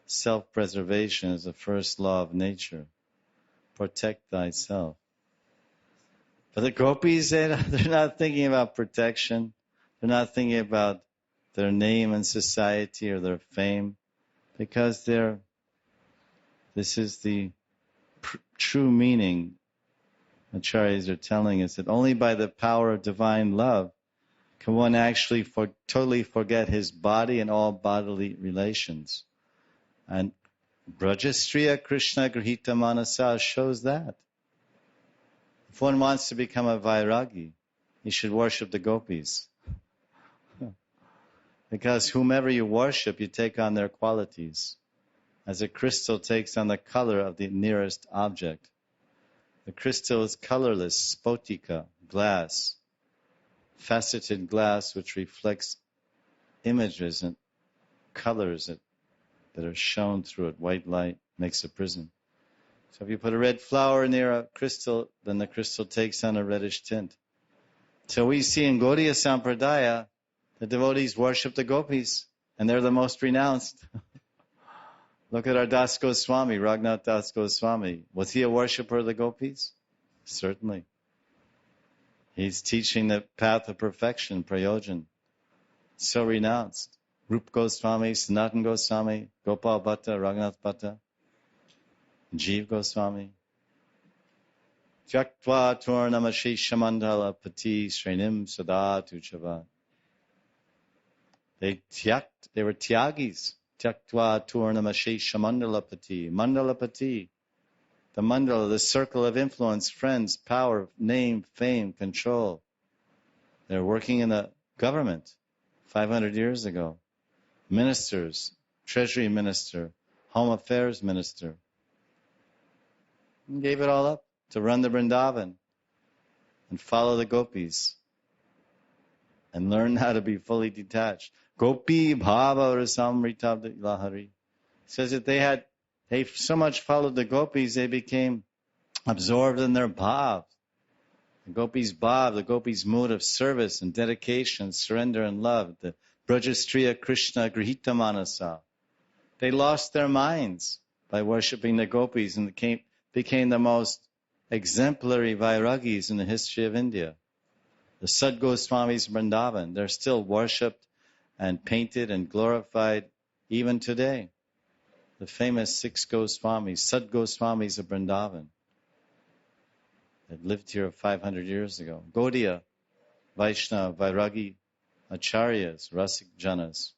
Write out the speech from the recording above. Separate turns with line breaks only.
self-preservation is the first law of nature. Protect thyself. But the gopis, they're not thinking about protection. They're not thinking about their name in society or their fame, because this is the true meaning. Acharyas are telling us that only by the power of divine love can one actually totally forget his body and all bodily relations. And Brajastriya Krishna Grihita Manasa shows that. If one wants to become a Vairagi, he should worship the gopis. Because whomever you worship, you take on their qualities. As a crystal takes on the color of the nearest object. The crystal is colorless, spotika, glass, faceted glass which reflects images and colors that are shown through it. White light makes a prism. So if you put a red flower near a crystal, then the crystal takes on a reddish tint. So we see in Gaudiya Sampradaya, the devotees worship the gopis, and they're the most renounced. Look at our Das Goswami, Raghunath Das Goswami. Was he a worshipper of the gopis? Certainly. He's teaching the path of perfection, prayojan. So renounced. Rup Goswami, Sanatan Goswami, Gopal Bhatta, Raghunath Bhatta, Jeev Goswami. Tyaktva Turnamashi Shamandala Pati Srenim Sadatu Chavat. They were tyagis. Tyaktva Turnamashi Shamandalapati. Mandalapati. The mandala, the circle of influence, friends, power, name, fame, control. They're working in the government 500 years ago. Ministers, treasury minister, home affairs minister. And gave it all up to run the Vrindavan and follow the gopis and learn how to be fully detached. Gopi bhava rasamrita lahari. Says that they so much followed the gopis, they became absorbed in their bhav. The gopis' bhav, the gopis' mood of service and dedication, surrender and love, the Brajastriya Krishna Grihita Manasa. They lost their minds by worshipping the gopis and became the most exemplary Vairagis in the history of India. The Sad Goswamis Vrindavan, they're still worshipped and painted and glorified even today. The famous 6 Goswamis, Sad Goswamis of Vrindavan, that lived here 500 years ago. Gaudiya, Vaishnava, Vairagi, Acharyas, Rasik Janas.